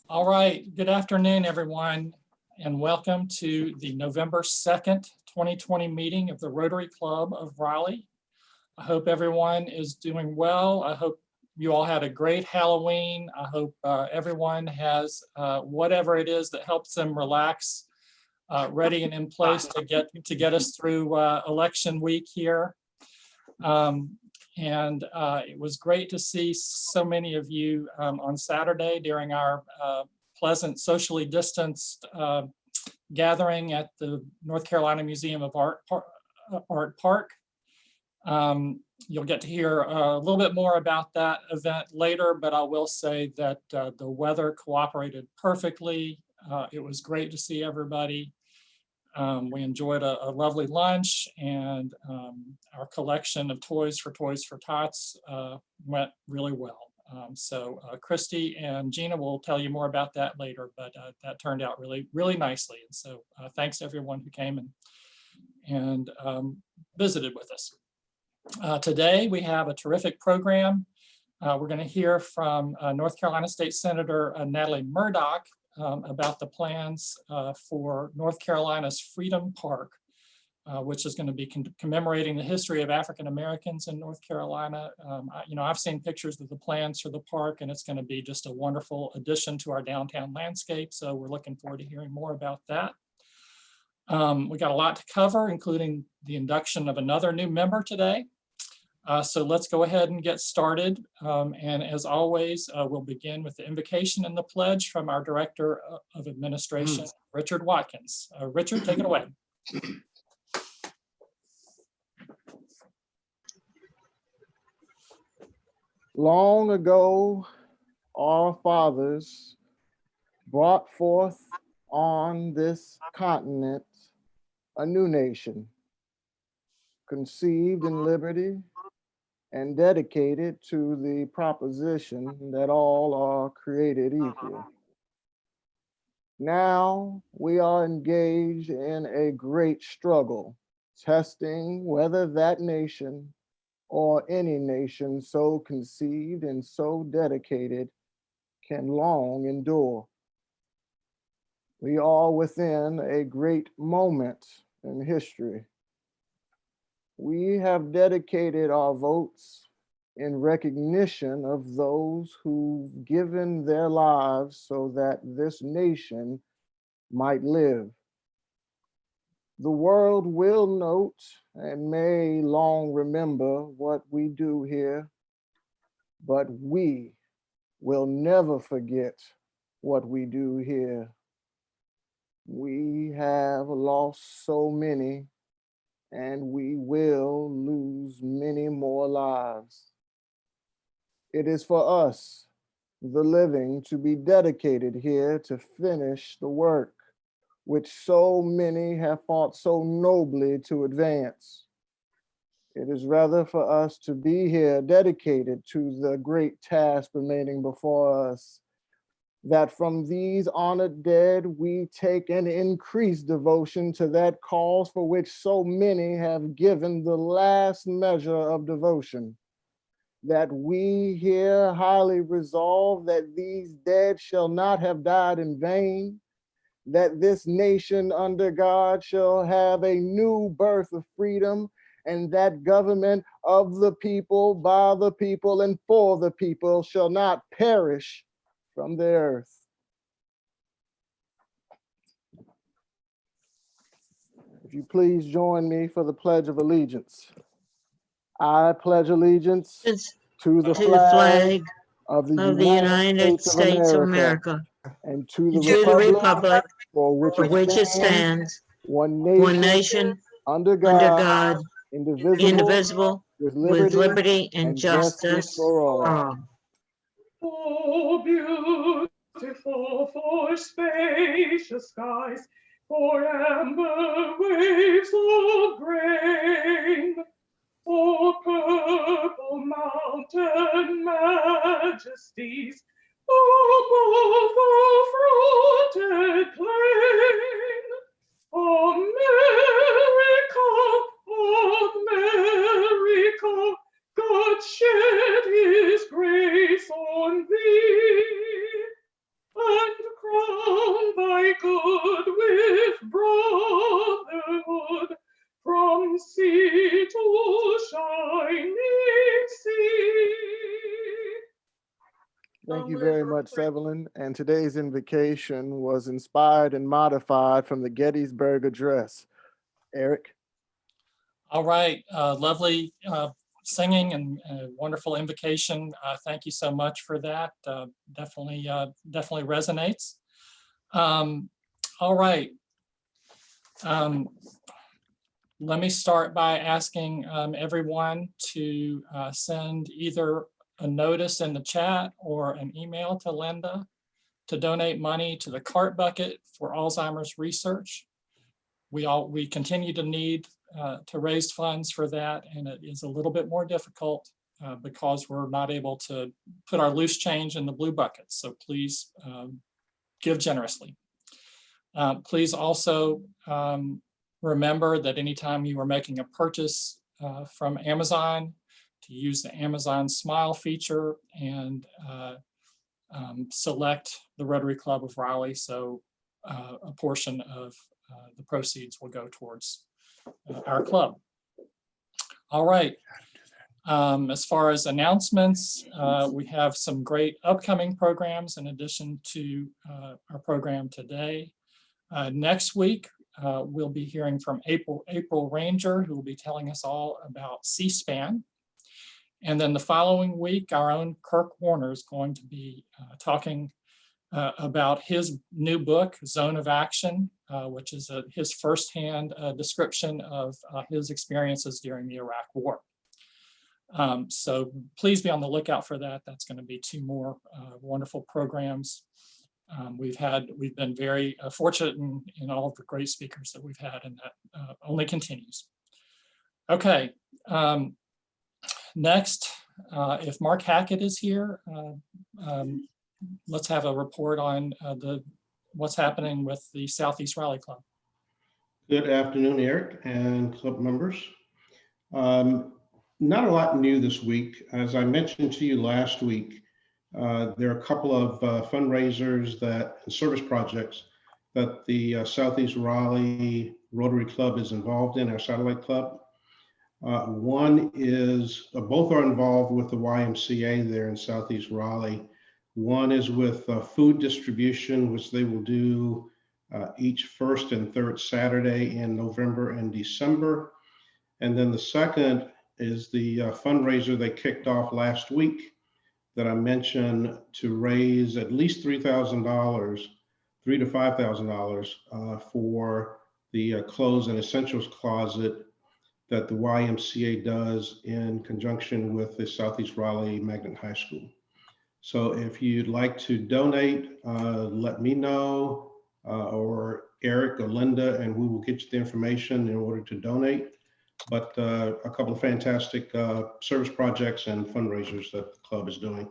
All right, good afternoon, everyone, and welcome to the November 2nd, 2020 meeting of the Rotary Club of Raleigh. I hope everyone is doing well. I hope you all had a great Halloween. I hope everyone has whatever it is that helps them relax, ready and in place to get us through election week here. It was great to see so many of you on Saturday during our pleasant socially distanced gathering at the North Carolina Museum of Art Park. You'll get to hear a little bit more about that event later, but I will say that the weather cooperated perfectly. It was great to see everybody. We enjoyed a lovely lunch, and our collection of Toys for Tots went really well. Christy and Gina will tell you more about that later, but that turned out really nicely. And so thanks to everyone who came and visited with us. Today we have a terrific program. We're going to hear from North Carolina State Senator Natalie Murdock about the plans for North Carolina's Freedom Park, which is going to be commemorating the history of African Americans in North Carolina. I've seen pictures of the plans for the park, and it's going to be just a wonderful addition to our downtown landscape. So we're looking forward to hearing more about that. We got a lot to cover, including the induction of another new member today. So let's go ahead and get started. And as always, we'll begin with the invocation and the pledge from our Director of Administration, Richard Watkins. Richard, take it away. Long ago, our fathers brought forth on this continent a new nation, conceived in liberty and dedicated to the proposition that all are created equal. Now we are engaged in a great struggle, testing whether that nation or any nation so conceived and so dedicated can long endure. We are within a great moment in history. We have dedicated our votes in recognition of those who've given their lives so that this nation might live. The world will note and may long remember what we do here, but we will never forget what we do here. We have lost so many, and we will lose many more lives. It is for us, the living, to be dedicated here to finish the work which so many have fought so nobly to advance. It is rather for us to be here dedicated to the great task remaining before us, that from these honored dead, we take an increased devotion to that cause for which so many have given the last measure of devotion. That we here highly resolve that these dead shall not have died in vain, that this nation under God shall have a new birth of freedom, and that government of the people, by the people, and for the people shall not perish from the earth. If you please join me for the Pledge of Allegiance. I pledge allegiance to the flag of the United States of America, and to the republic for which it stands, one nation, under God, indivisible, with liberty and justice for all. Oh, beautiful for spacious skies, for amber waves of grain, for purple mountain majesties, above the fruited plain. America, God shed his grace on thee, and Thank you live very real much, quick. Evelyn. And today's invocation was inspired and modified from the Gettysburg Address. Eric? All right, lovely singing and wonderful invocation. Thank you so much for that. Definitely resonates. All right. Let me start by asking everyone to send either a notice in the chat or an email to Linda to donate money to the Cart Bucket for Alzheimer's research. We continue to need to raise funds for that, and it is a little bit more difficult because we're not able to put our loose change in the blue buckets. So please give generously. Please also remember that anytime you are making a purchase from Amazon, to use the Amazon Smile feature and select the Rotary Club of Raleigh. So a portion of the proceeds will go towards our club. All right. As far as announcements, we have some great upcoming programs in addition to our program today. Next week, we'll be hearing from April Ranger, who will be telling us all about C-SPAN. And then the following week, our own Kirk Warner is going to be talking about his new book, Zone of Action, which is his firsthand description of his experiences during the Iraq War. So please be on the lookout for that. That's going to be two more wonderful programs. We've been very fortunate in all of the great speakers that we've had, and that only continues. Okay. Next, if Mark Hackett is here, let's have a report on what's happening with the Southeast Raleigh Club. Good afternoon, Eric and club members. Not a lot new this week. As I mentioned to you last week, there are a couple of fundraisers and service projects that the Southeast Raleigh Rotary Club is involved in, our satellite club. One is, both are involved with the YMCA there in Southeast Raleigh. One is with food distribution, which they will do each first and third Saturday in November and December. And then the second is the fundraiser they kicked off last week that I mentioned, to raise at least $3,000, $3,000 to $5,000 for the clothes and essentials closet that the YMCA does in conjunction with the Southeast Raleigh Magnet High School. So if you'd like to donate, let me know, or Eric or Linda, and we will get you the information in order to donate. But a couple of fantastic service projects and fundraisers that the club is doing.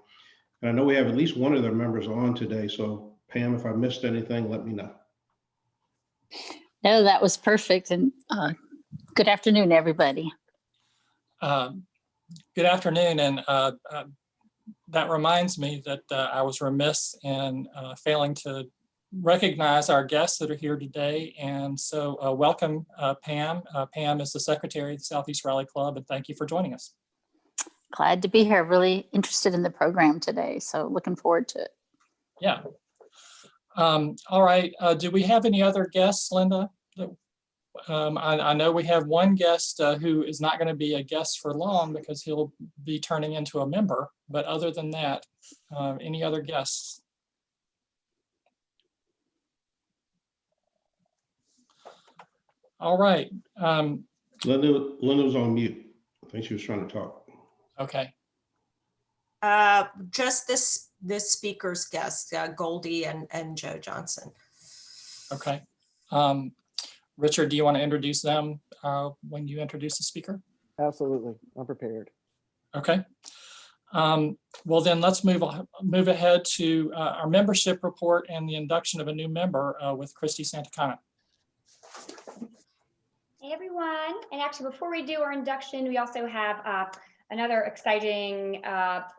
And I know we have at least one of their members on today. So Pam, if I missed anything, let me know. No, that was perfect. And good afternoon, everybody. Good afternoon. And that reminds me that I was remiss in failing to recognize our guests that are here today. And so welcome, Pam. Pam is the secretary of the Southeast Raleigh Club, and thank you for joining us. Glad to be here. Really interested in the program today. So looking forward to it. Yeah. All right. Do we have any other guests, Linda? I know we have one guest who is not going to be a guest for long because he'll be turning into a member. But other than that, any other guests? All right. Linda was on mute. I think she was trying to talk. Okay. Just this speaker's guest, Goldie and Joe Johnson. Okay. Richard, do you want to introduce them when you introduce the speaker? Absolutely, I'm prepared. Okay. Well, then let's move ahead to our membership report and the induction of a new member with Christy Santacana. Hey everyone, and actually before we do our induction, we also have another exciting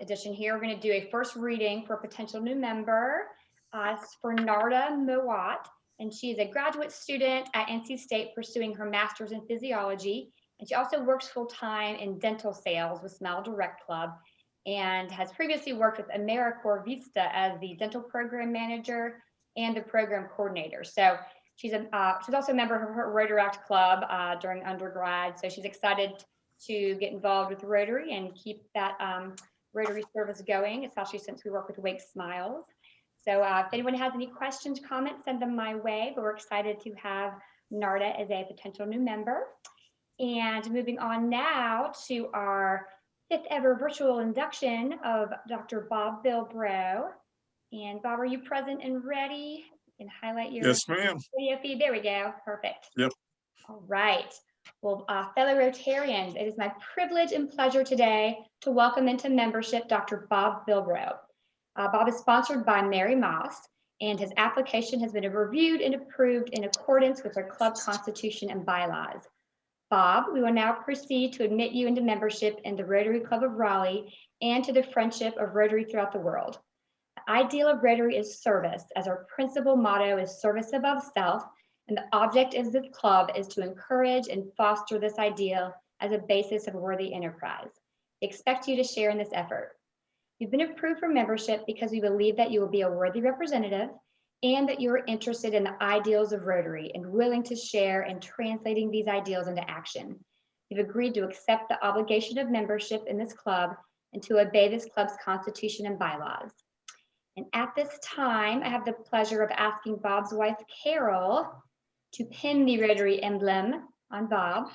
addition here. We're going to do a first reading for a potential new member. It's for Narda Mowat, and she is a graduate student at NC State pursuing her master's in physiology, and she also works full-time in dental sales with Smile Direct Club. and has previously worked with AmeriCorps Vista as the dental program manager and the program coordinator. So she's also a member of her Rotary Act Club during undergrad. So she's excited to get involved with Rotary and keep that Rotary service going, especially since we work with Wake Smiles. So if anyone has any questions, comments, send them my way, but we're excited to have Narda as a potential new member. And moving on now to our 5th ever virtual induction of Dr. Bob Bilbrow. And Bob, are you present and ready? You can highlight your Yes, ma'am. video feed. There we go. Perfect. Yep. All right. Well, fellow Rotarians, it is my privilege and pleasure today to welcome into membership Dr. Bob Bilbrow. Bob is sponsored by Mary Moss, and his application has been reviewed and approved in accordance with our club constitution and bylaws. Bob, we will now proceed to admit you into membership in the Rotary Club of Raleigh and to the friendship of Rotary throughout the world. The ideal of Rotary is service, as our principal motto is service above self, and the object of the club is to encourage and foster this ideal as a basis of worthy enterprise. We expect you to share in this effort. You've been approved for membership because we believe that you will be a worthy representative and that you are interested in the ideals of Rotary and willing to share in translating these ideals into action. You've agreed to accept the obligation of membership in this club and to obey this club's constitution and bylaws. And at this time, I have the pleasure of asking Bob's wife, Carol, to pin the Rotary emblem on Bob.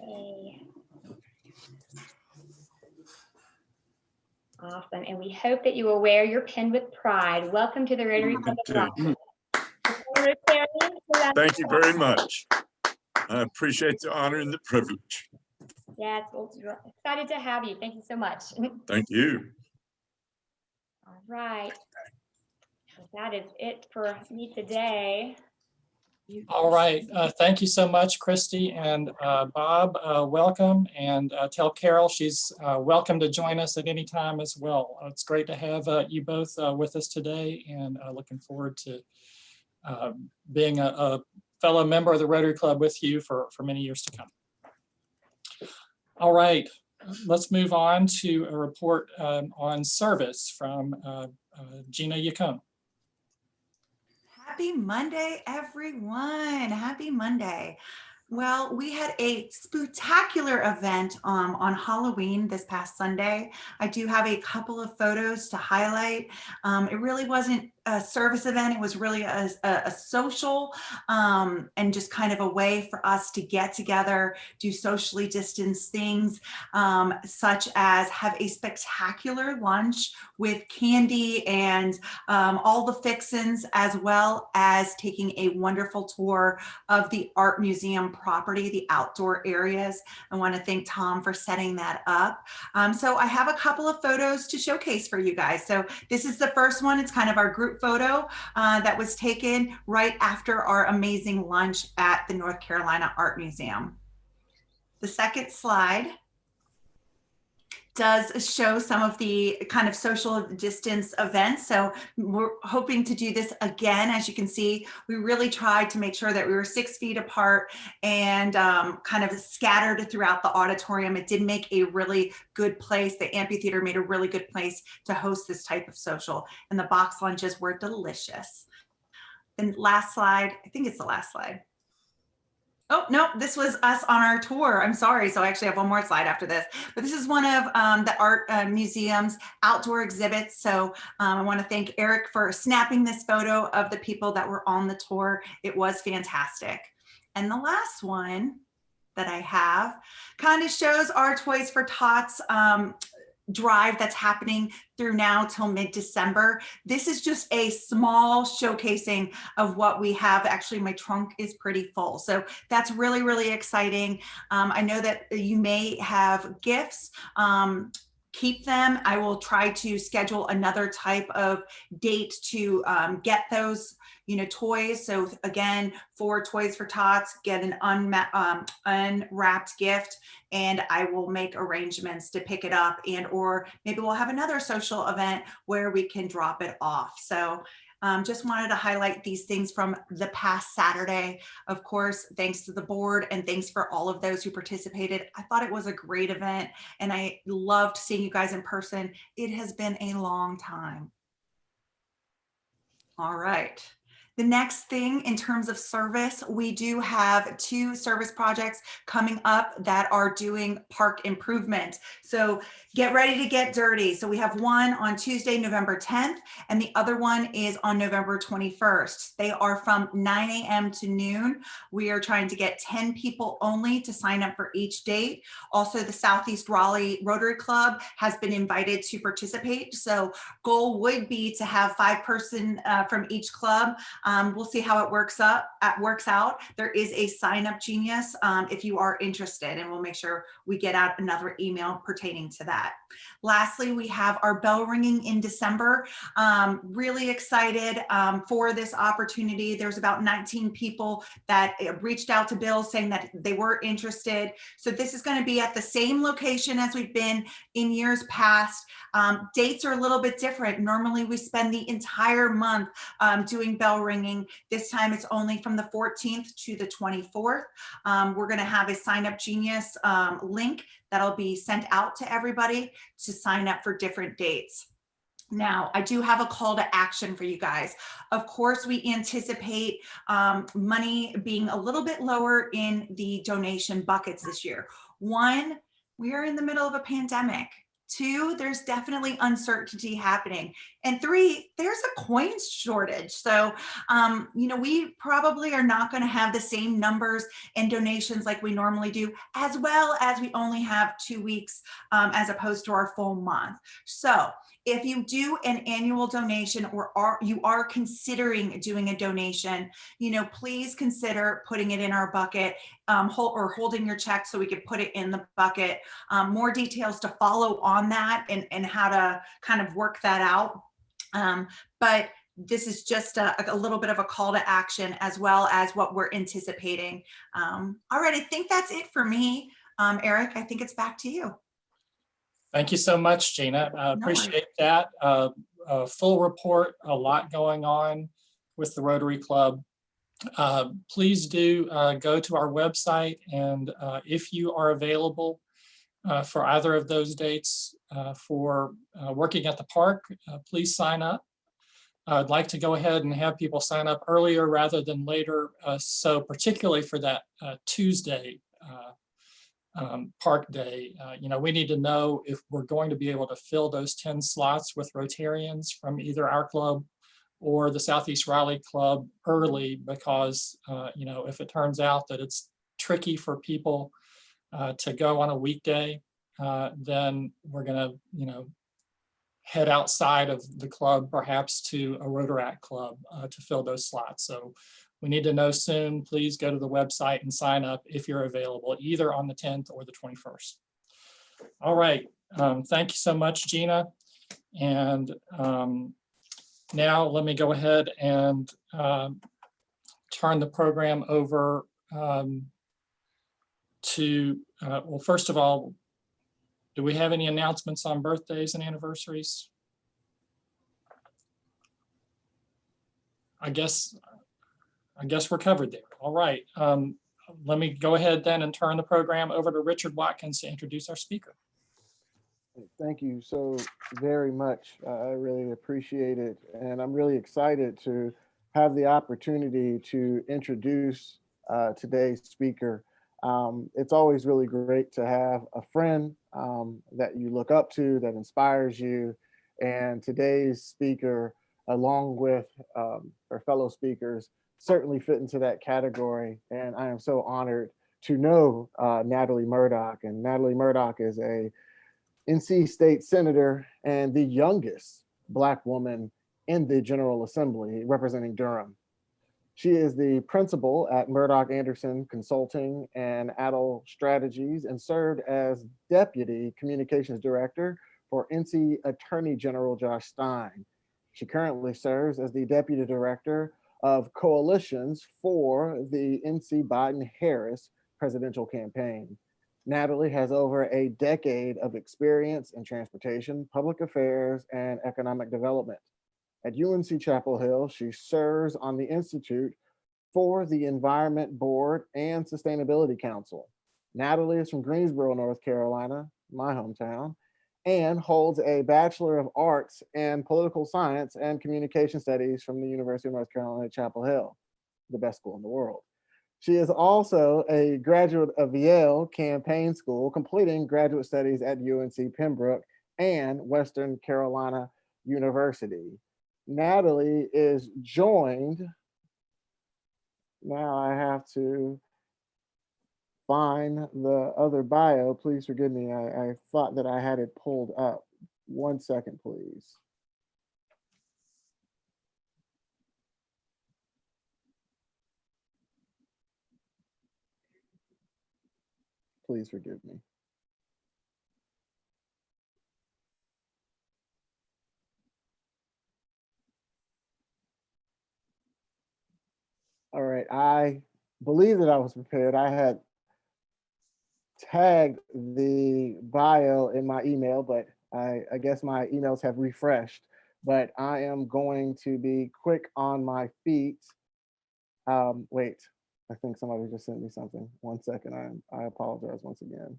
Okay. Awesome, and we hope that you will wear your pin with pride. Welcome to the Rotary Club of Raleigh. Thank you very much. I appreciate the honor and the privilege. Yes, well, we're excited to have you. Thank you so much. Thank you. All right. Well, that is it for me today. All right. Thank you so much, Christy and Bob. Welcome, and tell Carol she's welcome to join us at any time as well. It's great to have you both with us today, and looking forward to being a fellow member of the Rotary Club with you for many years to come. All right. Let's move on to a report on service from Gina Yacone. Happy Monday, everyone. Happy Monday. Well, we had a spectacular event on Halloween this past Sunday. I do have a couple of photos to highlight. It really wasn't a service event. It was really a social and just kind of a way for us to get together, do socially distanced things, such as have a spectacular lunch with candy and all the fixins, as well as taking a wonderful tour of the art museum property, the outdoor areas. I want to thank Tom for setting that up. So I have a couple of photos to showcase for you guys. So this is the first one. It's kind of our group photo that was taken right after our amazing lunch at the North Carolina Art Museum. The second slide does show some of the kind of social distance events. So we're hoping to do this again. As you can see, we really tried to make sure that we were 6 feet apart and kind of scattered throughout the auditorium. It did make a really good place. The amphitheater made a really good place to host this type of social, and the box lunches were delicious. And last slide, I think it's the last slide. Oh, no, this was us on our tour. I'm sorry. So I actually have one more slide after this, but this is one of the art museum's outdoor exhibits. So I want to thank Eric for snapping this photo of the people that were on the tour. It was fantastic. And the last one that I have kind of shows our Toys for Tots drive that's happening through now till mid-December. This is just a small showcasing of what we have. Actually, my trunk is pretty full. So that's really, really exciting. I know that you may have gifts. Keep them. I will try to schedule another type of date to get those toys. So again, for Toys for Tots, get an unwrapped gift, and I will make arrangements to pick it up, and or maybe we'll have another social event where we can drop it off. So Just wanted to highlight these things from the past Saturday. Of course, thanks to the board and thanks for all of those who participated. I thought it was a great event and I loved seeing you guys in person. It has been a long time. All right. The next thing in terms of service, we do have 2 service projects coming up that are doing park improvement. So get ready to get dirty. So we have one on Tuesday, November 10th, and the other one is on November 21st. They are from 9 a.m. to noon. We are trying to get 10 people only to sign up for each date. Also, the Southeast Raleigh Rotary Club has been invited to participate. So goal would be to have 5 person from each club. We'll see how it works out. There is a sign up genius if you are interested, and we'll make sure we get out another email pertaining to that. Lastly, we have our bell ringing in December. Really excited for this opportunity. There's about 19 people that reached out to Bill saying that they were interested. So this is going to be at the same location as we've been in years past. Dates are a little bit different. Normally we spend the entire month doing bell ringing. This time it's only from the 14th to the 24th. We're going to have a sign up genius link that'll be sent out to everybody to sign up for different dates. Now, I do have a call to action for you guys. Of course, we anticipate money being a little bit lower in the donation buckets this year. 1, we are in the middle of a pandemic. 2, there's definitely uncertainty happening. And 3, there's a coins shortage. So, we probably are not going to have the same numbers and donations like we normally do, as well as we only have 2 weeks as opposed to our full month. So if you do an annual donation or you are considering doing a donation, please consider putting it in our bucket or holding your check so we could put it in the bucket. More details to follow on that and how to kind of work that out. But this is just a little bit of a call to action as well as what we're anticipating. All right, I think that's it for me. Eric, I think it's back to you. Thank you so much, Gina. I appreciate that. A full report, a lot going on with the Rotary Club. Please do go to our website, and if you are available for either of those dates for working at the park, please sign up. I'd like to go ahead and have people sign up earlier rather than later. So particularly for that Tuesday park day, we need to know if we're going to be able to fill those 10 slots with Rotarians from either our club or the Southeast Raleigh Club early, because if it turns out that it's tricky for people to go on a weekday, then we're going to head outside of the club, perhaps to a Rotaract club to fill those slots. So we need to know soon. Please go to the website and sign up if you're available, either on the 10th or the 21st. All right, thank you so much, Gina. And now let me go ahead and turn the program over to, well, first of all, do we have any announcements on birthdays and anniversaries? I guess we're covered there. All right. Let me go ahead then and turn the program over to Richard Watkins to introduce our speaker. Thank you so very much. I really appreciate it. And I'm really excited to have the opportunity to introduce today's speaker. It's always really great to have a friend that you look up to, that inspires you. And today's speaker, along with our fellow speakers, certainly fit into that category. And I am so honored to know Natalie Murdock. And Natalie Murdock is a NC State Senator and the youngest Black woman in the General Assembly representing Durham. She is the principal at Murdock Anderson Consulting and Adel Strategies and served as Deputy Communications Director for NC Attorney General Josh Stein. She currently serves as the Deputy Director of Coalitions for the NC Biden-Harris presidential campaign. Natalie has over a decade of experience in transportation, public affairs, and economic development. At UNC Chapel Hill, she serves on the Institute for the Environment Board and Sustainability Council. Natalie is from Greensboro, North Carolina, my hometown, and holds a Bachelor of Arts in Political Science and Communication Studies from the University of North Carolina at Chapel Hill, the best school in the world. She is also a graduate of Yale Campaign School, completing graduate studies at UNC Pembroke and Western Carolina University. Natalie is joined, now I have to find the other bio. Please forgive me. I thought that I had it pulled up. 1 second, please. Please forgive me. All right, I believe that I was prepared. I had tagged the bio in my email, but I guess my emails have refreshed. But I am going to be quick on my feet. Wait, I think somebody just sent me something. 1 second, I apologize once again.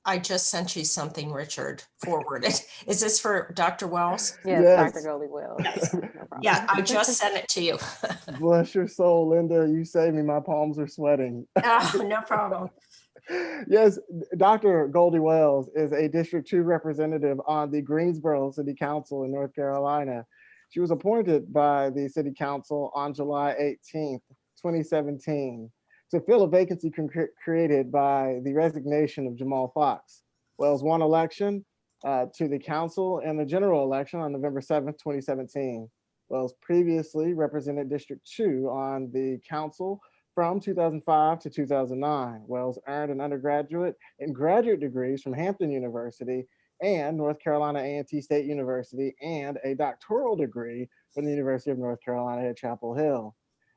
I just sent you something, Richard, forwarded. Is this for Dr. Wells? Yes, Yes. Dr. Goldie Wells. No problem. Yeah, I just sent it to you. Bless your soul, Linda. You saved me. My palms are sweating. Oh, no problem. Yes, Dr. Goldie Wells is a District 2 representative on the Greensboro City Council in North Carolina. She was appointed by the City Council on July 18th, 2017, to fill a vacancy created by the resignation of Jamal Fox. Wells won election to the council and the general election on November 7th, 2017. Wells previously represented District 2 on the council from 2005 to 2009. Wells earned an undergraduate and graduate degrees from Hampton University and North Carolina A&T State University, and a doctoral degree from the University of North Carolina at Chapel Hill.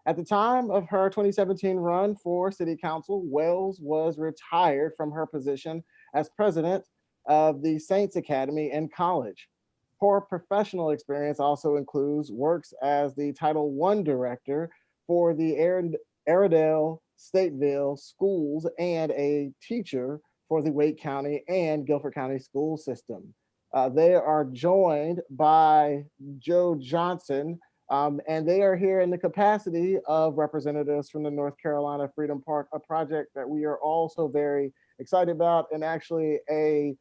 At the time of her 2017 run for City Council, Wells was retired from her position as president of the Saints Academy and College. Her professional experience also includes works as the Title I director for the Airedale Stateville schools and a teacher for the Wake County and Guilford County school system. They are joined by Joe Johnson, and they are here in the capacity of representatives from the North Carolina Freedom Park, a project that we are also very excited about, and actually a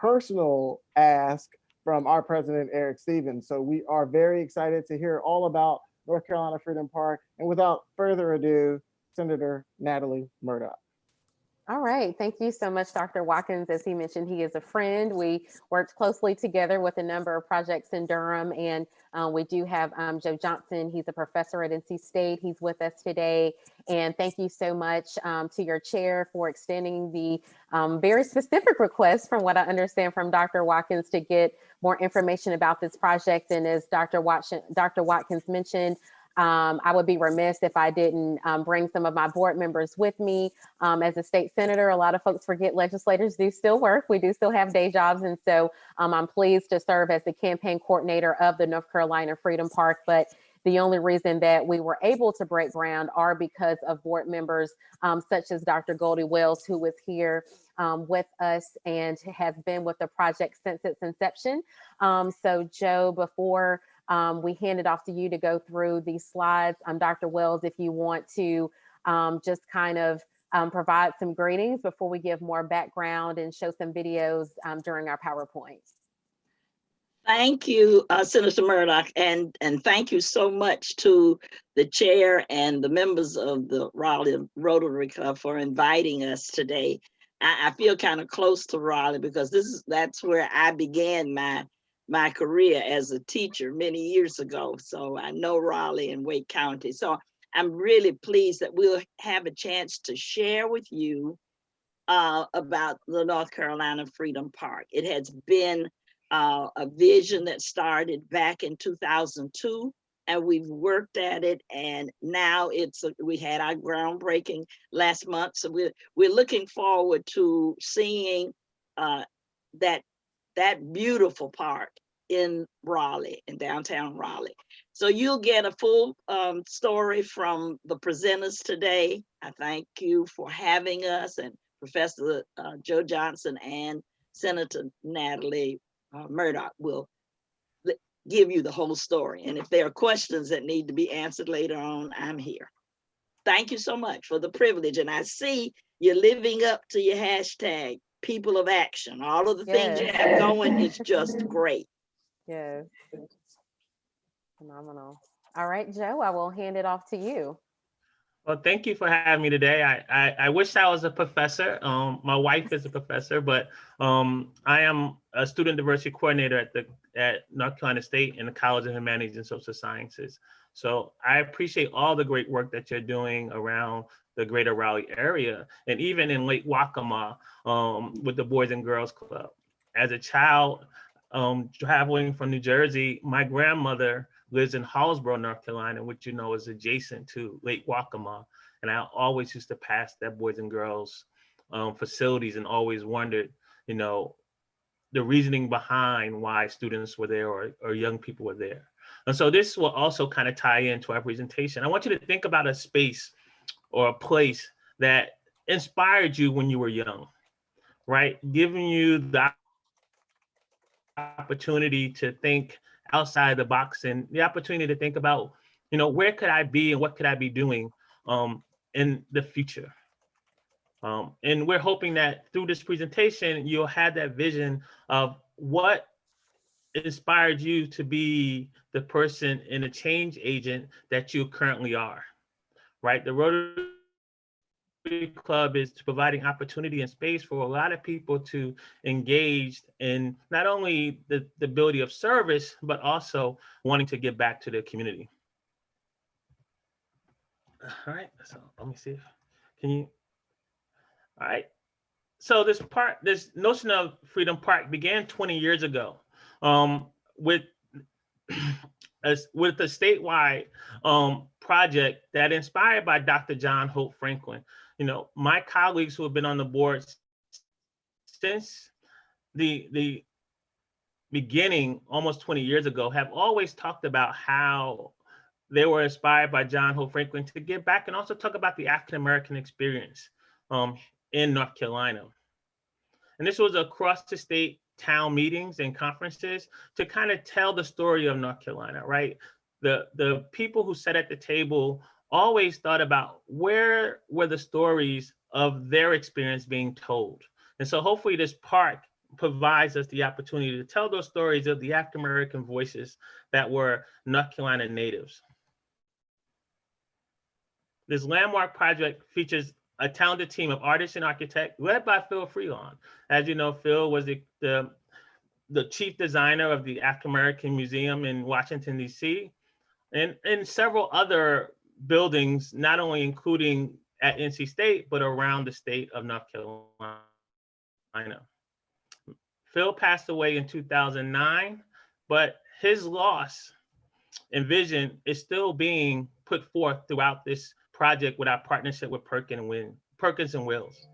personal ask from our president, Eric Stevens. So we are very excited to hear all about North Carolina Freedom Park. And without further ado, Senator Natalie Murdock. All right. Thank you so much, Dr. Watkins. As he mentioned, he is a friend. We worked closely together with a number of projects in Durham, and we do have Joe Johnson. He's a professor at NC State. He's with us today. And thank you so much to your chair for extending the very specific request, from what I understand from Dr. Watkins, to get more information about this project. And as Dr. Watkins mentioned, I would be remiss if I didn't bring some of my board members with me. As a state senator, a lot of folks forget legislators do still work. We do still have day jobs. And so I'm pleased to serve as the campaign coordinator of the North Carolina Freedom Park. But the only reason that we were able to break ground are because of board members such as Dr. Goldie Wells, who was here with us and has been with the project since its inception. So Joe, before we hand it off to you to go through these slides, Dr. Wells, if you want to just kind of provide some greetings before we give more background and show some videos during our PowerPoint. Thank you, Senator Murdock, and thank you so much to the chair and the members of the Raleigh Rotary Club for inviting us today. I feel kind of close to Raleigh because that's where I began my career as a teacher many years ago. So I know Raleigh and Wake County. So I'm really pleased that we'll have a chance to share with you about the North Carolina Freedom Park. It has been a vision that started back in 2002, and we've worked at it, and now we had our groundbreaking last month. So we're looking forward to seeing that beautiful park in Raleigh, in downtown Raleigh. So you'll get a full story from the presenters today. I thank you for having us, and Professor Joe Johnson and Senator Natalie Murdock will give you the whole story. And if there are questions that need to be answered later on, I'm here. Thank you so much for the privilege. And I see you're living up to your hashtag, people of action. All of the things you have going is just great. Yes. Phenomenal. All right, Joe, I will hand it off to you. Well, thank you for having me today. I wish I was a professor. My wife is a professor, but I am a student diversity coordinator at North Carolina State in the College of Humanities and Social Sciences. So I appreciate all the great work that you're doing around the greater Raleigh area, and even in Lake Waccamaw with the Boys and Girls Club. As a child traveling from New Jersey, my grandmother lives in Hallsborough, North Carolina, which you know is adjacent to Lake Waccamaw. And I always used to pass that Boys and Girls facilities and always wondered, you know, the reasoning behind why students were there or young people were there. And so this will also kind of tie into our presentation. I want you to think about a space or a place that inspired you when you were young, right? Giving you the opportunity to think outside the box and the opportunity to think about, you know, where could I be and what could I be doing in the future. And we're hoping that through this presentation, you'll have that vision of what inspired you to be the person and a change agent that you currently are, right? The Rotary Club is providing opportunity and space for a lot of people to engage in not only the ability of service, but also wanting to give back to their community. All right, so let me see if, can you, all right. So this notion of Freedom Park began 20 years ago with a statewide project that inspired by Dr. John Hope Franklin. You know, my colleagues who have been on the board since the beginning, almost 20 years ago, have always talked about how they were inspired by John Hope Franklin to give back and also talk about the African-American experience in North Carolina. And this was across the state town meetings and conferences to kind of tell the story of North Carolina, right? The people who sat at the table always thought about where were the stories of their experience being told. And so hopefully this park provides us the opportunity to tell those stories of the African-American voices that were North Carolina natives. This landmark project features a talented team of artists and architects led by Phil Freelon. As you know, Phil was the chief designer of the African-American Museum in Washington, D.C., and several other buildings, not only including at NC State, but around the state of North Carolina. Phil passed away in 2009, but his loss and vision is still being put forth throughout this project with our partnership with Perkins and Wills.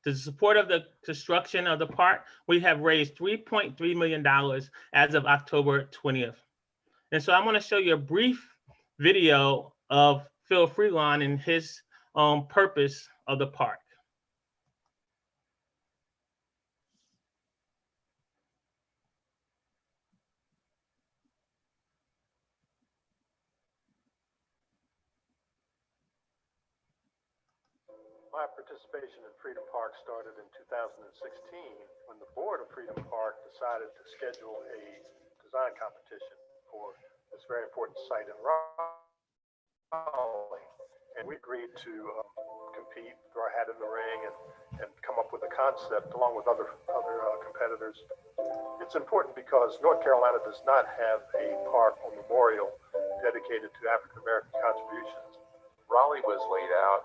To the support of the construction of the park, we have raised $3.3 million as of October 20th. And so I'm going to show you a brief video of Phil Freelon and his purpose of the park. My participation in Freedom Park started in 2016 when the board of Freedom Park decided to schedule a design competition for this very important site in Raleigh. And we agreed to compete, throw our hat in the ring, and come up with a concept along with other competitors. It's important because North Carolina does not have a park or memorial dedicated to African American contributions. Raleigh was laid out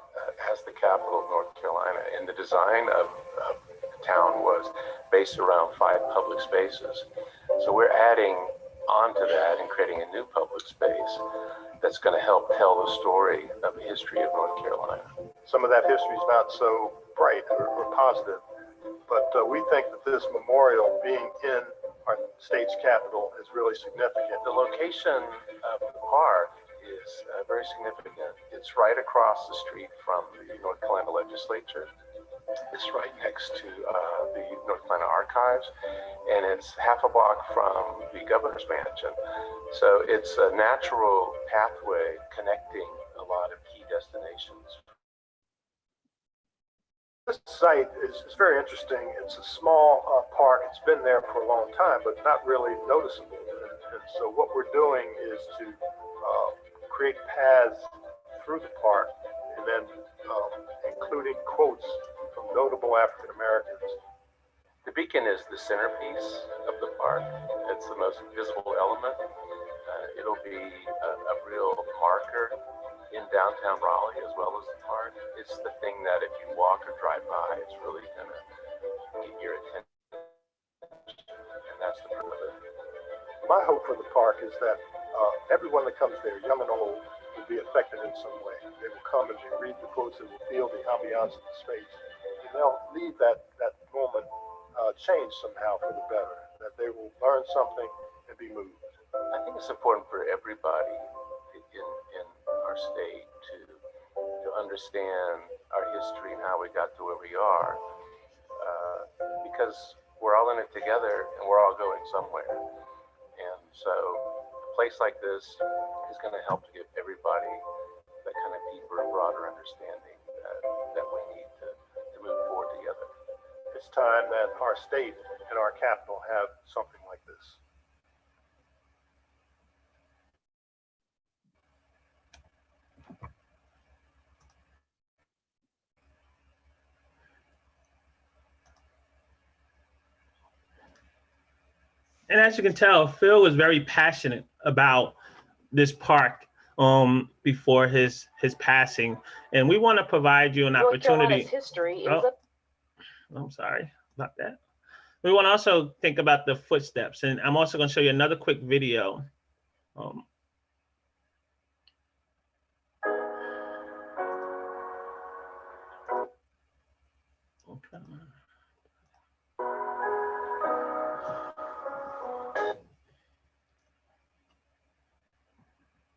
as the capital of North Carolina, and the design of the town was based around 5 public spaces. So we're adding onto that and creating a new public space that's going to help tell the story of the history of North Carolina. Some of that history is not so bright or positive, but we think that this memorial being in our state's capital is really significant. The location of the park is very significant. It's right across the street from the North Carolina legislature. It's right next to the North Carolina Archives, and it's half a block from the governor's mansion. So it's a natural pathway connecting a lot of key destinations. This site is very interesting. It's a small park. It's been there for a long time, but not really noticeable. And so what we're doing is to create paths through the park, and then including quotes from notable African Americans. The beacon is the centerpiece of the park. It's the most visible element. It'll be a real marker in downtown Raleigh as well as the park. It's the thing that if you walk or drive by, it's really gonna get your attention, and that's the proof of it. My hope for the park is that everyone that comes there, young and old, will be affected in some way. They will come and they read the quotes, they will feel the ambiance of the space, and they'll leave that moment changed somehow for the better, that they will learn something and be moved. I think it's important for everybody in our state to understand our history and how we got to where we are, because we're all in it together and we're all going somewhere. And so a place like this is going to help to give everybody that kind of deeper and broader understanding that we need to move forward together. It's time that our state and our capital have something like this. And as you can tell, Phil was very passionate about this park before his passing. And we want to provide you an opportunity. History is I'm sorry about that. We want to also think about the footsteps. And I'm also going to show you another quick video. Okay.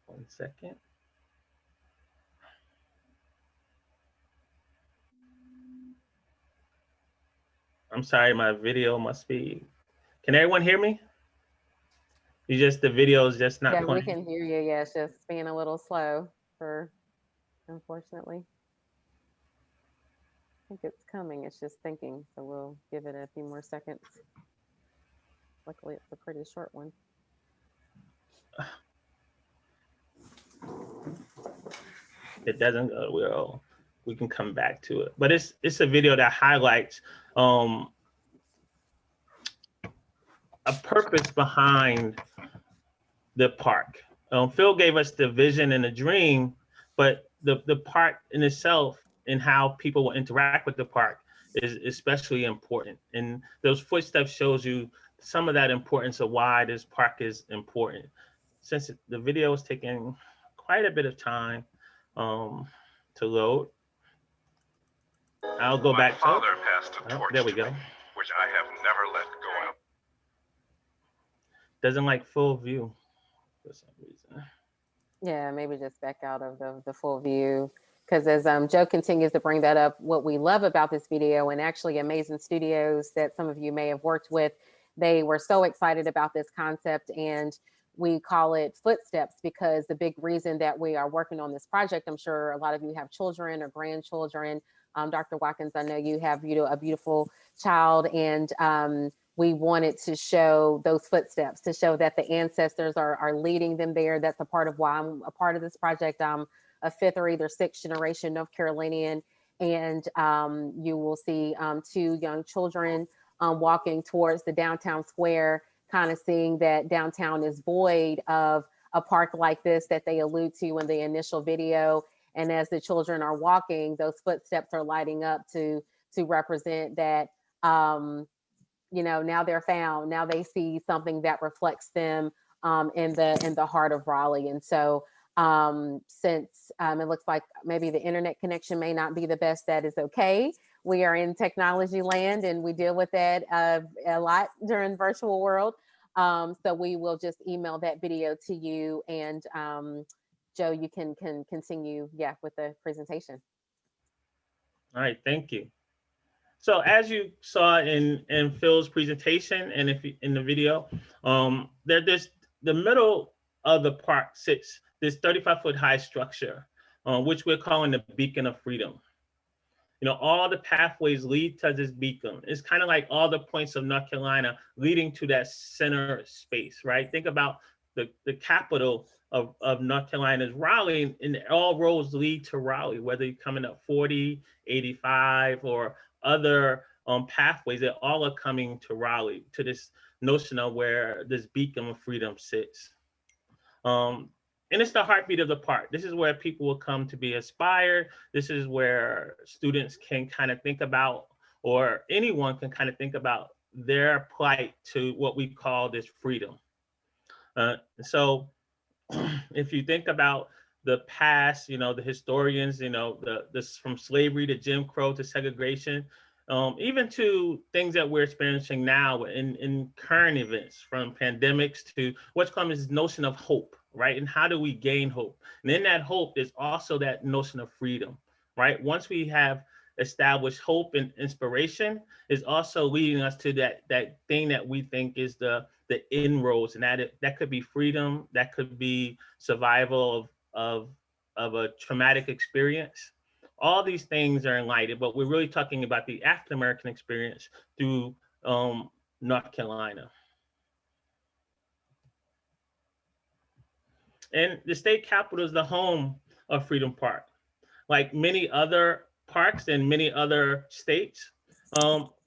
1 second. I'm sorry, my video must be. Can everyone hear me? The video is just not Yeah, playing. we can hear you. Yeah, it's just being a little slow unfortunately. I think it's coming. It's just thinking. So we'll give it a few more seconds. Luckily, it's a pretty short one. It doesn't go well. We can come back to it, but it's a video that highlights a purpose behind the park. Phil gave us the vision and the dream, but the park in itself and how people will interact with the park is especially important. And those footsteps shows you some of that importance of why this park is important. Since the video is taking quite a bit of time to load, I'll go back. My father passed a torch there we to go. me, which I have never let go of. Doesn't like full view for some reason. Yeah, maybe just back out of the full view. Because as Joe continues to bring that up, what we love about this video, and actually Amazing Studios that some of you may have worked with, they were so excited about this concept, and we call it Footsteps because the big reason that we are working on this project, I'm sure a lot of you have children or grandchildren. Dr. Watkins, I know you have a beautiful child, and we wanted to show those footsteps, to show that the ancestors are leading them there. That's a part of why I'm a part of this project. I'm a 5th or either 6th generation North Carolinian, and you will see 2 young children walking towards the downtown square, kind of seeing that downtown is void of a park like this that they allude to in the initial video. And as the children are walking, those footsteps are lighting up to represent that, now they're found. Now they see something that reflects them in the heart of Raleigh. And so since it looks like maybe the internet connection may not be the best, that is okay. we are in technology land and we deal with that a lot during virtual world. So we will just email that video to you, and Joe, you can continue, with the presentation. All right, thank you. So as you saw in Phil's presentation and if in the video, there's the middle of the park sits this 35-foot high structure, which we're calling the Beacon of Freedom. You know, all the pathways lead to this beacon. It's kind of like all the points of North Carolina leading to that center space, right? Think about the capital of North Carolina's Raleigh, and all roads lead to Raleigh, whether you're coming up 40, 85, or other pathways, they all are coming to Raleigh, to this notion of where this beacon of freedom sits. And it's the heartbeat of the park. This is where people will come to be inspired. This is where students can kind of think about, or anyone can kind of think about their plight to what we call this freedom. So if you think about the past, you know, the historians, you know, this from slavery to Jim Crow to segregation, even to things that we're experiencing now in current events, from pandemics to what's called this notion of hope, right? And how do we gain hope? And in that hope is also that notion of freedom, right? Once we have established hope and inspiration, is also leading us to that thing that we think is the inroads, and that could be freedom, that could be survival of a traumatic experience. All these things are enlightened, but we're really talking about the African American experience through North Carolina. And the state capitol is the home of Freedom Park. Like many other parks in many other states,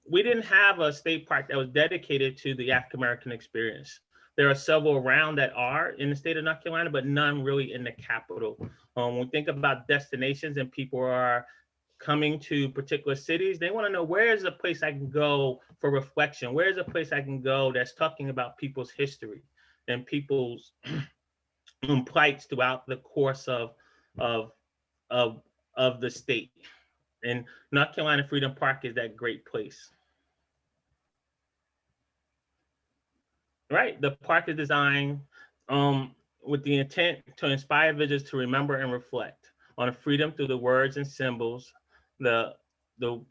we didn't have a state park that was dedicated to the African American experience. There are several around that are in the state of North Carolina, but none really in the capital. When we think about destinations and people are coming to particular cities, they want to know, where is a place I can go for reflection? Where is a place I can go that's talking about people's history and people's plights throughout the course of the state? And North Carolina Freedom Park is that great place. Right, the park is designed with the intent to inspire visitors to remember and reflect on freedom through the words and symbols. The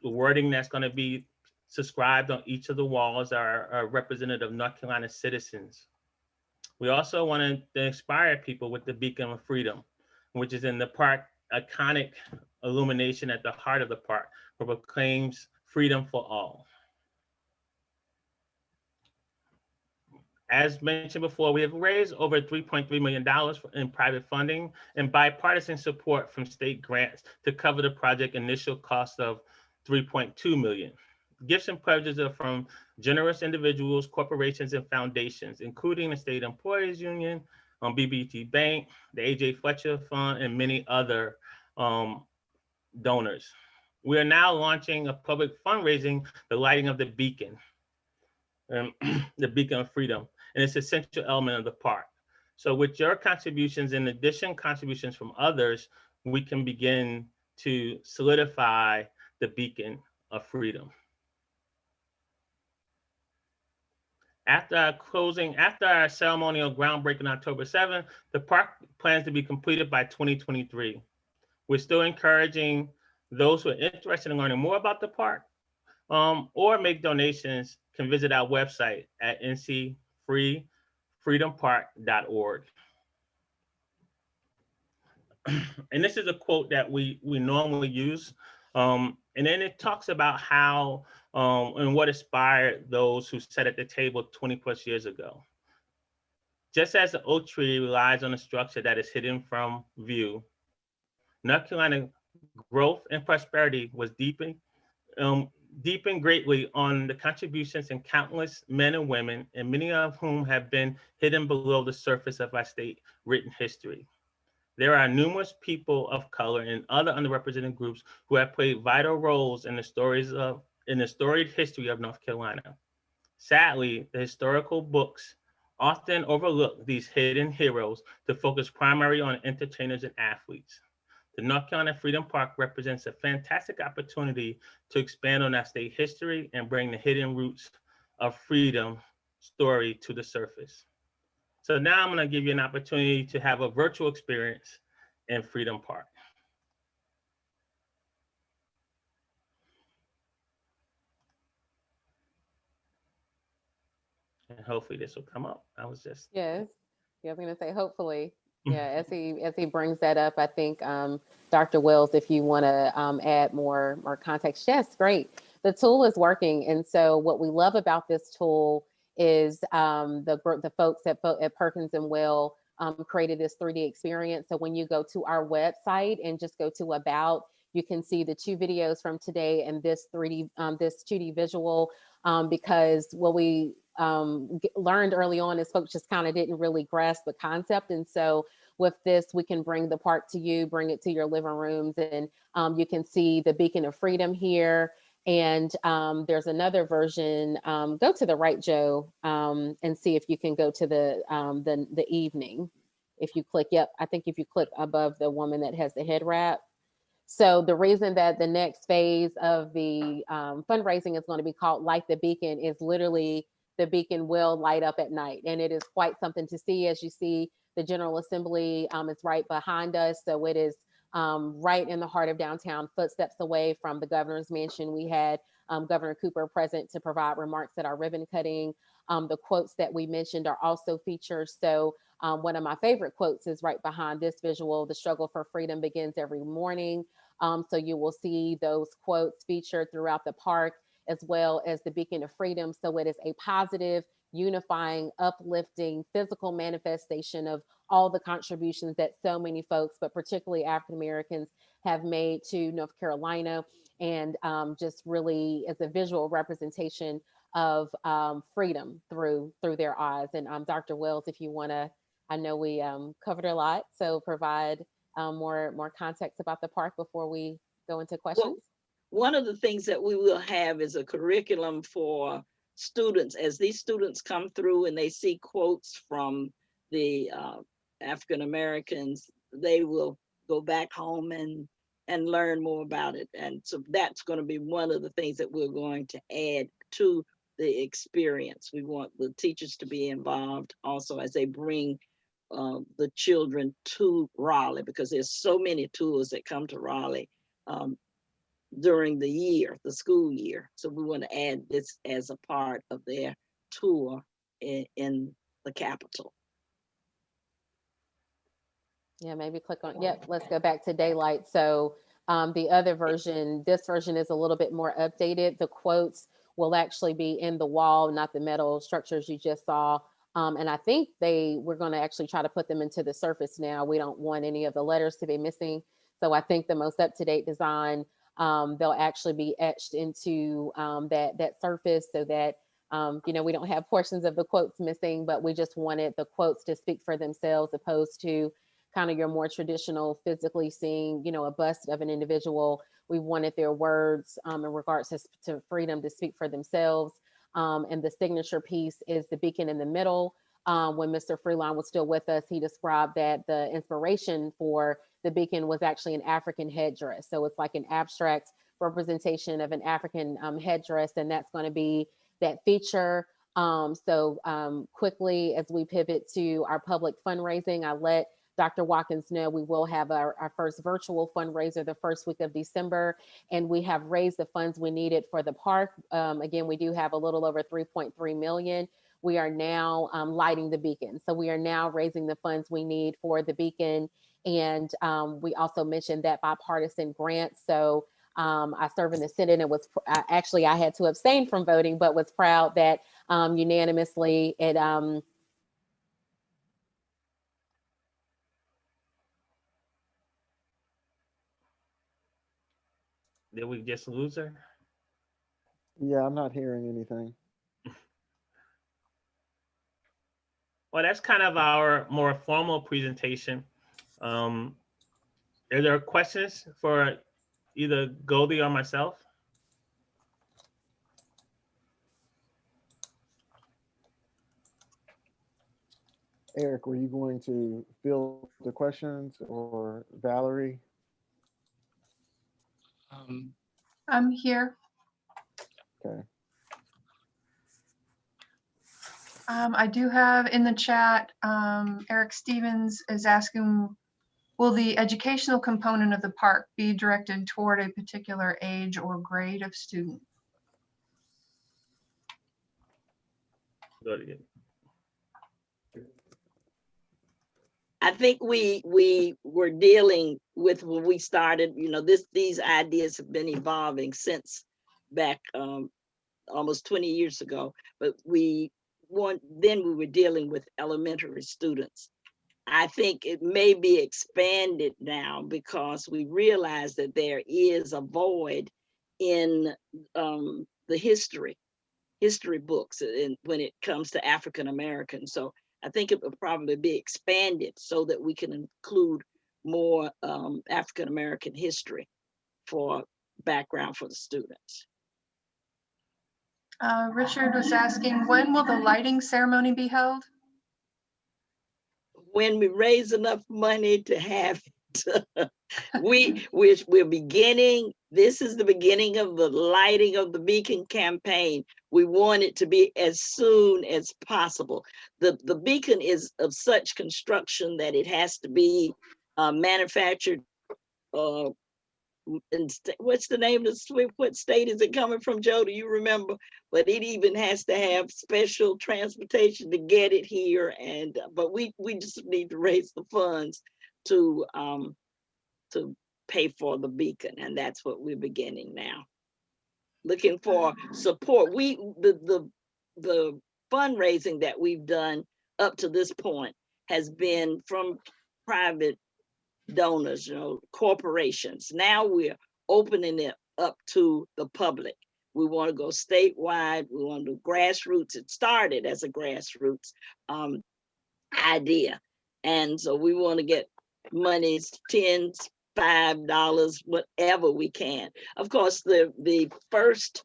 wording that's going to be subscribed on each of the walls are representative of North Carolina citizens. We also want to inspire people with the Beacon of Freedom, which is in the park iconic illumination at the heart of the park, where proclaims freedom for all. As mentioned before, we have raised over $3.3 million in private funding and bipartisan support from state grants to cover the project initial cost of $3.2 million. Gifts and pledges are from generous individuals, corporations, and foundations, including the State Employees Union, BBT Bank, the A.J. Fletcher Fund, and many other donors. We are now launching a public fundraising, the lighting of the beacon, the Beacon of Freedom, and it's an essential element of the park. So with your contributions, in addition contributions from others, we can begin to solidify the Beacon of Freedom. After our ceremonial groundbreaking October 7th, the park plans to be completed by 2023. We're still encouraging those who are interested in learning more about the park or make donations can visit our website at ncfreedompark.org. And this is a quote that we normally use. And then it talks about how and what inspired those who sat at the table 20 plus years ago. Just as the oak tree relies on a structure that is hidden from view, North Carolina growth and prosperity was deepened greatly on the contributions in countless men and women, and many of whom have been hidden below the surface of our state written history. There are numerous people of color and other underrepresented groups who have played vital roles in the storied history of North Carolina. Sadly, the historical books often overlook these hidden heroes to focus primarily on entertainers and athletes. The North Carolina Freedom Park represents a fantastic opportunity to expand on our state history and bring the hidden roots of freedom story to the surface. So now I'm going to give you an opportunity to have a virtual experience in Freedom Park. And hopefully this will come up. I was just. Yes. Yeah, I was gonna say hopefully. Yeah, as he brings that up, I think Dr. Wells, if you want to add more context, yes, great. The tool is working, and so what we love about this tool is the folks at Perkins and Will created this 3D experience. So when you go to our website and just go to About, you can see the 2 videos from today and this 2D visual, because what we learned early on is folks just kind of didn't really grasp the concept. And so with this, we can bring the park to you, bring it to your living rooms, and you can see the beacon of freedom here. And there's another version. Go to the right, Joe, and see if you can go to the evening. If you click, yep, I think if you click above the woman that has the head wrap. So the reason that the next phase of the fundraising is going to be called Light the Beacon is literally the beacon will light up at night. And it is quite something to see. As you see, the General Assembly is right behind us. So it is right in the heart of downtown, footsteps away from the governor's mansion. We had Governor Cooper present to provide remarks at our ribbon cutting. The quotes that we mentioned are also featured. So one of my favorite quotes is right behind this visual: "The struggle for freedom begins every morning." So you will see those quotes featured throughout the park, as well as the beacon of freedom. So it is a positive, unifying, uplifting, physical manifestation of all the contributions that so many folks, but particularly African Americans, have made to North Carolina, and just really as a visual representation of freedom through their eyes. And Dr. Wells, if you want to, I know we covered a lot, so provide more context about the park before we go into questions. Well, one of the things that we will have is a curriculum for students. As these students come through and they see quotes from the African Americans, they will go back home and learn more about it. And so that's going to be one of the things that we're going to add to the experience. We want the teachers to be involved also as they bring the children to Raleigh, because there's so many tours that come to Raleigh during the year, the school year. So we want to add this as a part of their tour in the capital. Yeah, maybe click on, yep, let's go back to daylight. So the other version, this version is a little bit more updated. The quotes will actually be in the wall, not the metal structures you just saw. And I think we're going to actually try to put them into the surface now. We don't want any of the letters to be missing. So I think the most up-to-date design, they'll actually be etched into that surface, so that we don't have portions of the quotes missing, but we just wanted the quotes to speak for themselves, opposed to kind of your more traditional physically seeing, a bust of an individual. We wanted their words in regards to freedom to speak for themselves. And the signature piece is the beacon in the middle. When Mr. Freeline was still with us, he described that the inspiration for the beacon was actually an African headdress. So it's like an abstract representation of an African headdress, and that's going to be that feature. So quickly, as we pivot to our public fundraising, I let Dr. Watkins know we will have our first virtual fundraiser the first week of December, and we have raised the funds we needed for the park. Again, we do have a little over 3.3 million. We are now lighting the beacon. So we are now raising the funds we need for the beacon. And we also mentioned that bipartisan grant. So I serve in the Senate, and I had to abstain from voting, but was proud that unanimously it Did we just lose her? Yeah, I'm not hearing anything. Well, that's kind of our more formal presentation. Are there questions for either Goldie or myself? Eric, were you going to field the questions, or Valerie? I'm here. Okay. I do have in the chat, Eric Stevens is asking, will the educational component of the park be directed toward a particular age or grade of student? Go again. I think we were dealing with when we started, you know, these ideas have been evolving since back almost 20 years ago, but then we were dealing with elementary students. I think it may be expanded now because we realize that there is a void in the history books and when it comes to African American. So I think it will probably be expanded so that we can include more African American history for background for the students. Richard was asking, when will the lighting ceremony be held? When we raise enough money to have it. We're beginning, this is the beginning of the lighting of the beacon campaign. We want it to be as soon as possible. The beacon is of such construction that it has to be manufactured. What's the name of the what state is it coming from, Joe? Do you remember? But it even has to have special transportation to get it here. And but we just need to raise the funds to pay for the beacon, and that's what we're beginning now. Looking for support. The fundraising that we've done up to this point has been from private donors, you know, corporations. Now we're opening it up to the public. We want to go statewide. We want to do grassroots. It started as a grassroots idea. And so we want to get monies, $10, $5, whatever we can. Of course, the first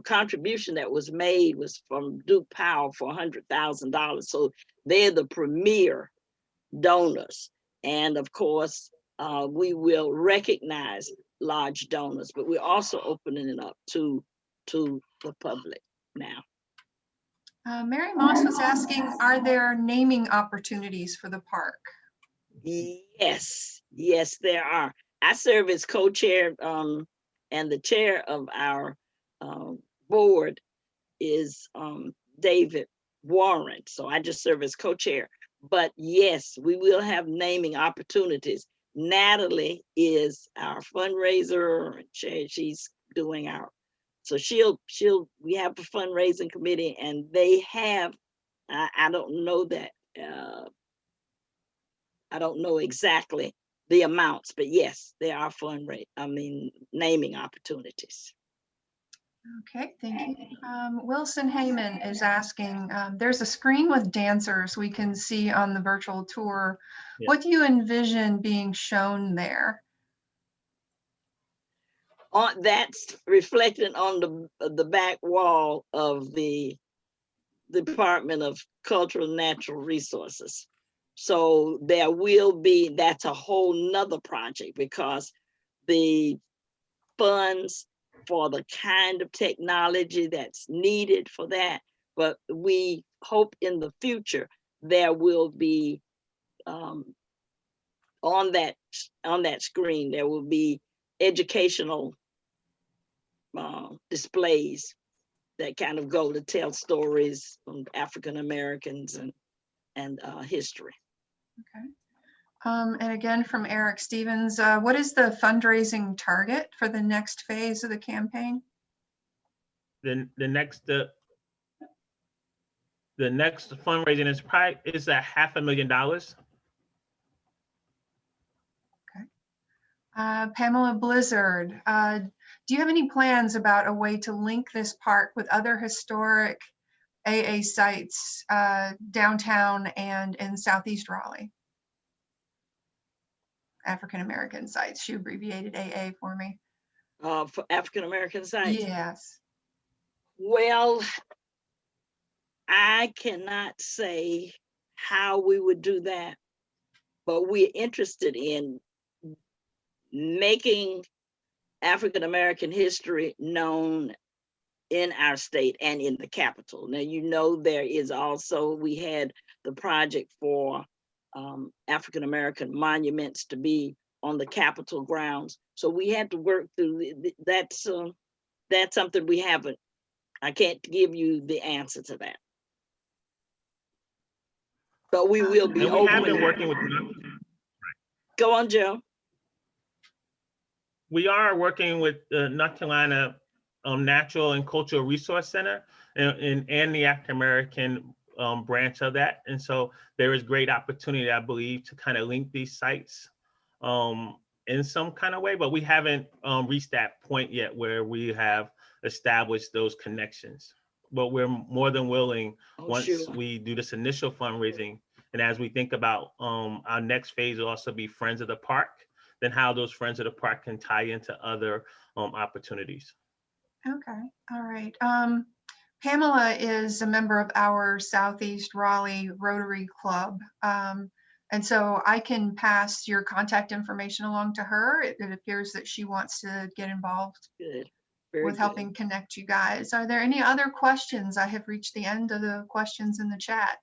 contribution that was made was from Duke Powell for $100,000. So they're the premier donors. And of course, we will recognize large donors, but we're also opening it up to the public now. Mary Moss was asking, are there naming opportunities for the park? Yes, there are. I serve as co-chair, and the chair of our board is David Warren. So I just serve as co-chair. But yes, we will have naming opportunities. Natalie is our fundraiser. She's doing so we have a fundraising committee, and they have, I don't know that, I don't know exactly the amounts, but yes, there are naming opportunities. Okay, thank you. Wilson Heyman is asking, there's a screen with dancers we can see on the virtual tour. Yeah. What do you envision being shown there? That's reflected on the back wall of the Department of Cultural and Natural Resources. So there will be, that's a whole nother project because the funds for the kind of technology that's needed for that, but we hope in the future there will be on that screen there will be educational displays that kind of go to tell stories from African Americans and history. Okay. And again, from Eric Stevens, what is the fundraising target for the next phase of the campaign? The next fundraising is probably $500,000. Okay. Pamela Blizzard, do you have any plans about a way to link this park with other historic AA sites downtown and in Southeast Raleigh? African American sites. She abbreviated AA for me. For African American sites? Yes. Well, I cannot say how we would do that, but we're interested in making African American history known in our state and in the capital. Now, you know, there is also, we had the project for African American monuments to be on the Capitol grounds. So we had to work through, that's something we haven't, I can't give you the answer to that. But we will be And we have been open. working with, Go on, Joe. we are working with the North Carolina Natural and Cultural Resource Center and the African American branch of that. And so there is great opportunity, I believe, to kind of link these sites in some kind of way, but we haven't reached that point yet where we have established those connections. But we're more than willing, once we do this initial fundraising, and as we think about our next phase will also be Friends of the Park, then how those Friends of the Park can tie into other opportunities. Okay, all right. Pamela is a member of our Southeast Raleigh Rotary Club. And so I can pass your contact information along to her. It appears that she wants to get involved with helping connect you guys. Are there any other questions? I have reached the end of the questions in the chat.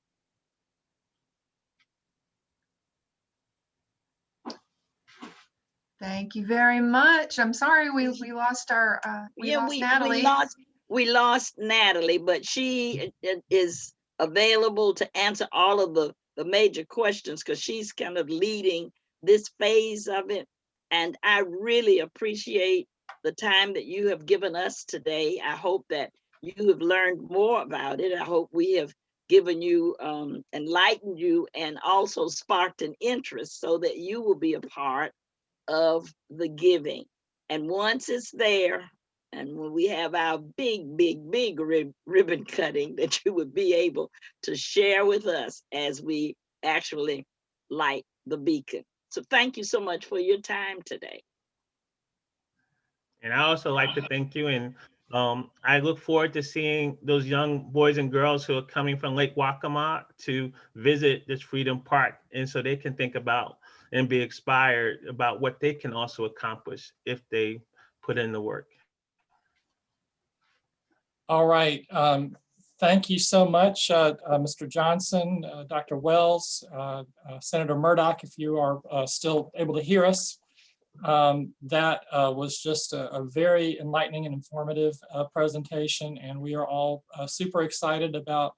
Thank you very much. I'm sorry we lost our Natalie. We lost Natalie, but she is available to answer all of the major questions because she's kind of leading this phase of it. And I really appreciate the time that you have given us today. I hope that you have learned more about it. I hope we have given you, enlightened you, and also sparked an interest so that you will be a part of the giving. And once it's there, and when we have our big ribbon cutting, that you would be able to share with us as we actually light the beacon. So thank you so much for your time today. And I also like to thank you. And I look forward to seeing those young boys and girls who are coming from Lake Waccamaw to visit this Freedom Park. And so they can think about and be inspired about what they can also accomplish if they put in the work. All right. Thank you so much, Mr. Johnson, Dr. Wells, Senator Murdock, if you are still able to hear us. That was just a very enlightening and informative presentation, and we are all super excited about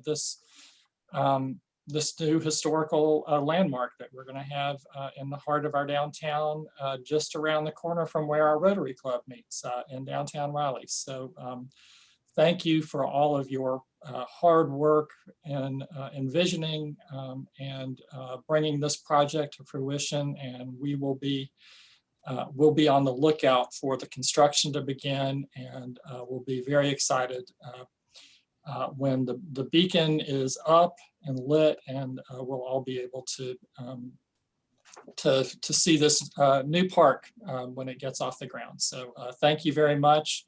this new historical landmark that we're going to have in the heart of our downtown, just around the corner from where our Rotary Club meets in downtown Raleigh. So thank you for all of your hard work in envisioning and bringing this project to fruition, and we will be we'll be on the lookout for the construction to begin, and we'll be very excited when the beacon is up and lit, and we'll all be able to see this new park when it gets off the ground. So thank you very much.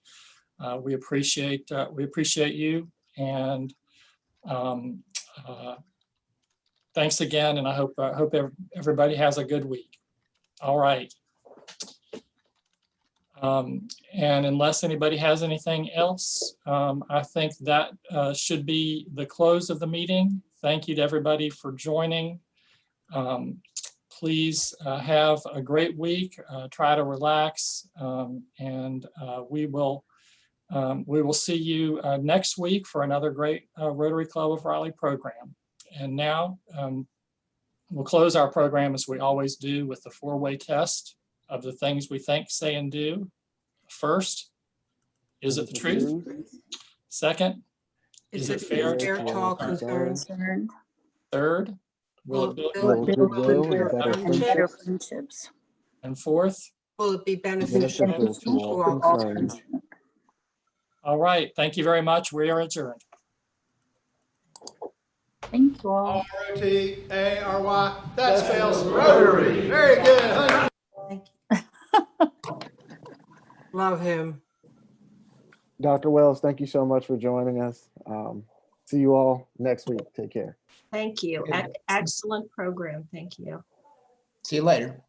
We appreciate you, and thanks again. And I hope everybody has a good week. All right. And unless anybody has anything else, I think that should be the close of the meeting. Thank you to everybody for joining. Please have a great week. Try to relax, and we will see you next week for another great Rotary Club of Raleigh program. And now we'll close our program as we always do with the four-way test of the things we think, say, and do. First, is it the truth? Second, is it fair to all concerned? Third, will it build goodwill and better friendships? And fourth, will it be beneficial to all concerned? All right, thank you very much. We are adjourned. Thank you all. R-O-T-A-R-Y, that spells Rotary. Very good. Thank you. Love him. Dr. Wells, thank you so much for joining us. See you all next week. Take care. Thank you. Excellent program. Thank you. See you later.